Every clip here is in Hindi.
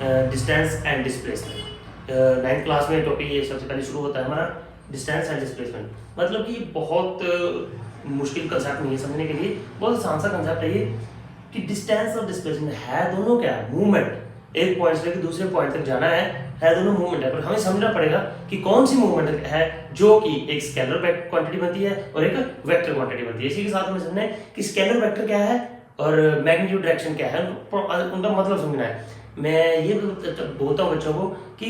Distance and displacement. 9th class में टॉपिक ये सबसे पहले शुरू होता है हमारा डिस्टेंस एंड डिस्प्लेसमेंट। मतलब कि बहुत मुश्किल कंसेप्ट नहीं है समझने के लिए, बहुत आसान सा कंसेप्ट है ये कि डिस्टेंस और डिस्प्लेसमेंट है दोनों क्या है, मूवमेंट। एक पॉइंट से लेकर दूसरे पॉइंट तक जाना है दोनों मूवमेंट है, पर हमें समझना पड़ेगा कि कौन सी मूवमेंट है जो कि एक स्केलर क्वांटिटी बनती है और एक वेक्टर क्वांटिटी बनती है। इसी के साथ हमें समझना है कि स्केलर वेक्टर क्या है और मैग्नीट्यूड डायरेक्शन क्या है, उनका मतलब समझना है। मैं ये बोलता हूँ बच्चों को कि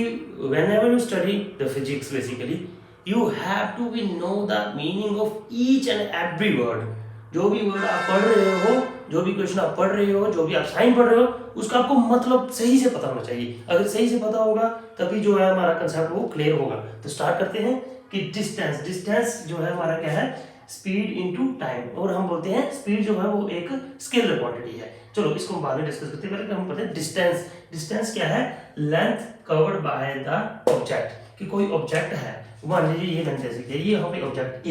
whenever you study the physics basically you have to be know the meaning of each and every word। जो भी वर्ड आप पढ़ रहे हो, जो भी क्वेश्चन आप पढ़ रहे हो, जो भी आप साइन पढ़ रहे हो, उसका आपको मतलब सही से पता होना चाहिए। अगर सही से पता होगा तभी जो है हमारा कंसेप्ट वो क्लियर होगा। तो स्टार्ट करते हैं कि डिस्टेंस जो है हमारा क्या है, स्पीड इनटू टाइम, और हम बोलते हैं स्पीड जो है वो एक स्केलर क्वांटिटी है। चलो इसको हम बाद में डिस्कस करते हैं, पहले हम पढ़ते हैं डिस्टेंस क्या है, length covered by the object. कि कोई ऑब्जेक्ट है, मान लीजिए ये लेंथ जैसे कि ये यहाँ पे ऑब्जेक्ट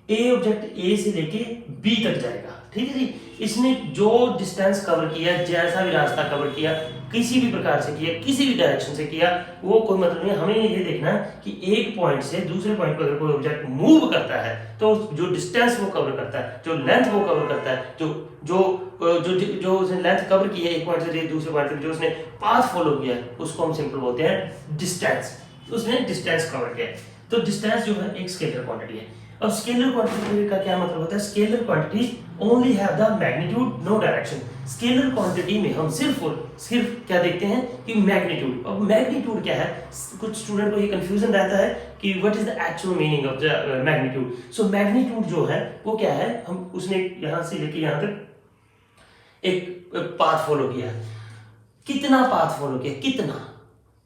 ए ऑब्जेक्ट ए से लेके बी तक जाएगा, ठीक है जी। इसने जो डिस्टेंस कवर किया, जैसा भी रास्ता कवर किया, किसी भी प्रकार से किया, किसी भी डायरेक्शन से किया, वो कोई मतलब नहीं। हमें ये देखना है कि एक पॉइंट से दूसरे पॉइंट पर अगर कोई ऑब्जेक्ट मूव करता है तो जो डिस्टेंस वो कवर करता है, जो लेंथ वो कवर करता है, जो उसने लेंथ कवर की है एक पॉइंट से दूसरे पॉइंट तक, जो उसने पाथ फॉलो किया है, उसको हम सिंपल बोलते हैं डिस्टेंस। उसने डिस्टेंस कवर किया है। तो डिस्टेंस जो है एक स्केलर क्वांटिटी है। और स्केलर क्वांटिटी का क्या मतलब होता है, scalar quantity only have the magnitude no direction. Scalar quantity में हम सिर्फ क्या देखते हैं कि मैग्नीट्यूड। और मैग्नीट्यूड क्या है, कुछ स्टूडेंट को ये कंफ्यूजन रहता है कि what is the actual meaning of the magnitude. So magnitude जो है वो क्या है, हम उसने यहां से लेके यहां तक एक पाथ फॉलो किया, कितना पाथ फॉलो किया, कितना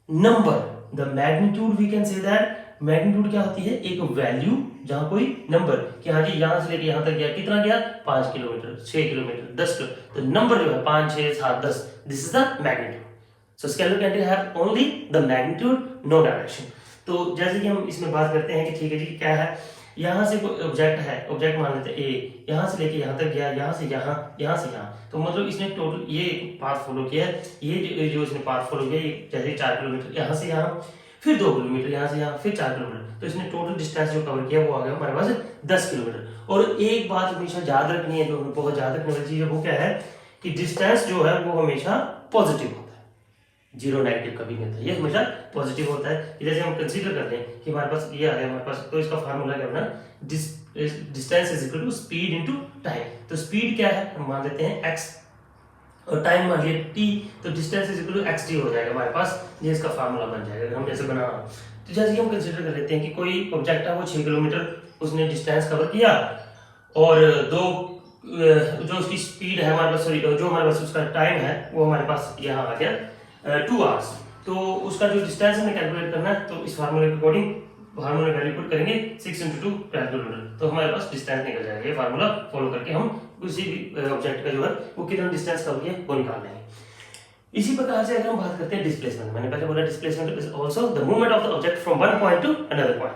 number. The magnitude we can say that magnitude क्या होती है, एक वैल्यू जहां कोई नंबर कि हाँ जी यहां से लेके यहां तक गया, कितना गया, 5 किलोमीटर, 6 किलोमीटर, 10 किलोमीटर। तो नंबर जो है 5, 6, 7, 10, this is the magnitude. So scalar quantity have only the magnitude no direction. तो जैसे कि हम इसमें बात करते हैं कि ठीक है जी क्या है, यहाँ से कोई ऑब्जेक्ट है, ऑब्जेक्ट मान लेते हैं ए, यहाँ से लेके यहाँ तक गया, यहाँ से यहाँ, यहाँ से यहाँ। तो मतलब इसने टोटल ये पाथ फॉलो किया है, ये जो इसने पाथ फॉलो किया, ये जैसे 4 किलोमीटर यहाँ से यहाँ, फिर 2 किलोमीटर यहाँ से यहाँ, फिर 4 किलोमीटर। तो इसने टोटल डिस्टेंस जो कवर किया वो आ गया हमारे पास 10 किलोमीटर। और एक बात हमेशा याद रखनी है, जो बहुत याद रखने वाली चीज है वो क्या है कि डिस्टेंस जो है वो हमेशा पॉजिटिव होता है, जीरो नेगेटिव कभी नहीं होता, ये हमेशा पॉजिटिव होता है। जैसे हम कंसीडर करते हैं कि हमारे पास ये आ गया हमारे पास, तो इसका फार्मूला क्या होना, distance is equal to speed into time. तो स्पीड क्या है, हम मान लेते हैं x और टाइम मान लिया t, तो distance is equal to xt हो जाएगा हमारे पास, ये इसका फार्मूला बन जाएगा अगर हम ऐसे बना। तो जैसे कि हम कंसीडर कर लेते हैं कि कोई ऑब्जेक्ट है वो 6 किलोमीटर उसने डिस्टेंस कवर किया, और जो उसकी स्पीड है हमारे पास, सॉरी जो हमारे पास उसका टाइम है वो हमारे पास यहाँ आ गया 2 आवर्स। तो उसका जो डिस्टेंस हमें कैलकुलेट करना है, तो इस फार्मूले के अकॉर्डिंग फार्मूला वैल्यू पुट करेंगे 6 × 2 12 किलोमीटर, तो हमारे पास डिस्टेंस निकल जाएगा। ये फार्मूला फॉलो करके हम किसी भी ऑब्जेक्ट का जो है वो कितना डिस्टेंस कवर किया वो निकाल लेंगे। इसी प्रकार से अगर हम बात करते हैं डिस्प्लेसमेंट, मैंने पहले बोला displacement is also the movement of the object from one point to another point.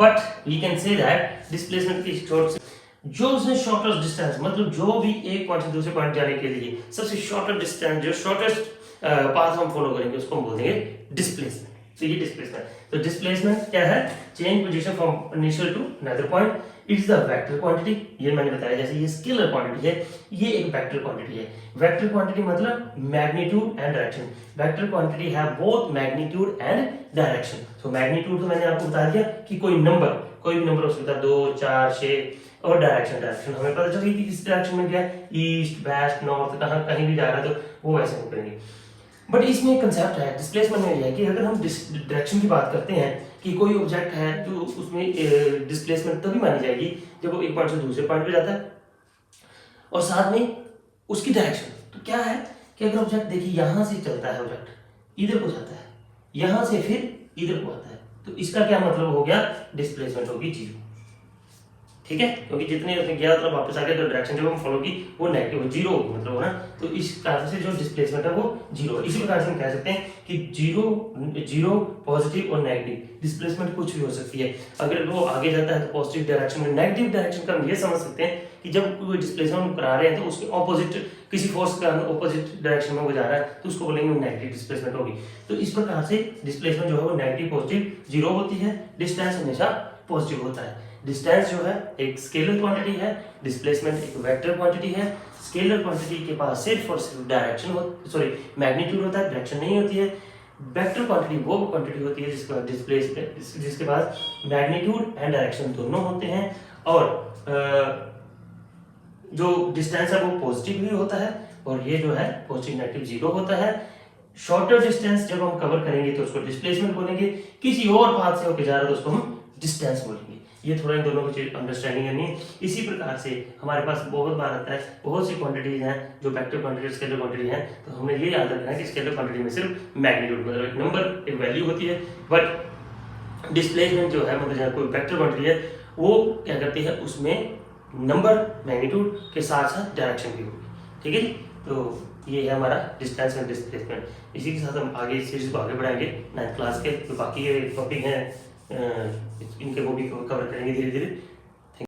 But we can say that displacement की शॉर्ट, जो उसने शॉर्टेस्ट डिस्टेंस, मतलब जो भी एक पॉइंट से दूसरे पॉइंट जाने के लिए सबसे शॉर्टेस्ट डिस्टेंस, जो शॉर्टेस्ट पाथ हम फॉलो करेंगे उसको हम बोल देंगे डिस्प्लेसमेंट। तो ये डिस्प्लेसमेंट, तो डिस्प्लेसमेंट क्या है, change position from initial to another point. It's the vector quantity, ये मैंने बताया जैसे ये स्केलर क्वांटिटी है, ये एक वेक्टर क्वांटिटी है। वेक्टर क्वांटिटी मतलब magnitude and direction. Vector quantity है बोथ मैग्नीट्यूड एंड डायरेक्शन। तो मैग्नीट्यूड तो मैंने आपको बता दिया कि कोई भी नंबर हो सकता है 2, 4, 6, और डायरेक्शन हमें पता चल गई कि किस डायरेक्शन में गया, ईस्ट, वेस्ट, नॉर्थ, कहीं भी जा रहा है तो वो वैसे हम करेंगे। बट इसमें एक कंसेप्ट है डिस्प्लेसमेंट में है कि अगर हम डायरेक्शन की बात करते हैं कि कोई ऑब्जेक्ट है तो उसमें डिस्प्लेसमेंट तभी मानी जाएगी जब वो एक पॉइंट से दूसरे पॉइंट पे जाता है और साथ में उसकी डायरेक्शन। तो क्या है कि अगर ऑब्जेक्ट देखिए यहां से चलता है, ऑब्जेक्ट इधर को जाता है, यहां से फिर इधर को आता है, तो इसका क्या मतलब हो गया, डिस्प्लेसमेंट होगी 0, ठीक है, क्योंकि जितने उसने गया उतना वापस आ गया, तो डायरेक्शन जब हम फॉलो की वो नेगेटिव 0 होगी मतलब हो ना। तो इस कारण से जो डिस्प्लेसमेंट है वो 0 है। इसी प्रकार से हम कह सकते हैं कि 0 पॉजिटिव और नेगेटिव डिस्प्लेसमेंट कुछ भी हो सकती है। अगर वो आगे जाता है तो पॉजिटिव डायरेक्शन में, नेगेटिव डायरेक्शन का हम ये समझ सकते हैं कि जब कोई डिस्प्लेसमेंट करा रहे हैं तो उसके ऑपोजिट किसी फोर्स का ऑपोजिट डायरेक्शन में वो जा रहा है तो उसको बोलेंगे नेगेटिव डिस्प्लेसमेंट होगी। तो इस प्रकार से डिस्प्लेसमेंट जो है वो नेगेटिव पॉजिटिव जीरो होती है, डिस्टेंस हमेशा पॉजिटिव होता है। डिस्टेंस जो है एक स्केलर क्वांटिटी है, डिस्प्लेसमेंट एक वेक्टर क्वांटिटी है। स्केलर क्वांटिटी के पास सिर्फ और सिर्फ मैग्नीट्यूड होता है, डायरेक्शन नहीं होती है। वेक्टर क्वांटिटी वो क्वांटिटी होती है जिसके पास मैग्नीट्यूड एंड डायरेक्शन दोनों होते हैं, और जो डिस्टेंस है वो पॉजिटिव भी होता है, और ये जो है पॉजिटिव नेगेटिव जीरो होता है। शॉर्टर डिस्टेंस जब हम कवर करेंगे तो उसको डिस्प्लेसमेंट बोलेंगे, किसी और पाथ से होकर जा रहा है तो उसको हम डिस्टेंस बोलेंगे। ये थोड़ा इन दोनों की अंडरस्टैंडिंग करनी है। इसी प्रकार से हमारे पास बहुत बार आता है, बहुत सी क्वांटिटीज हैं जो वेक्टर क्वांटिटी स्केलर क्वांटिटी हैं, तो हमें ये याद रखना है कि स्केलर क्वांटिटी में सिर्फ मैग्नीट्यूड मतलब एक नंबर एक वैल्यू होती है, बट डिस्प्लेसमेंट जो है मतलब कोई वेक्टर क्वांटिटी है वो क्या करती है, उसमें नंबर मैग्नीट्यूड के साथ साथ डायरेक्शन भी होगी। ठीक है जी, तो ये है हमारा डिस्टेंस एंड डिस्प्लेसमेंट। इसी के साथ हम आगे सीरीज को आगे बढ़ाएंगे 9th क्लास के जो बाकी ये टॉपिक हैं इनके वो भी कवर करेंगे धीरे धीरे।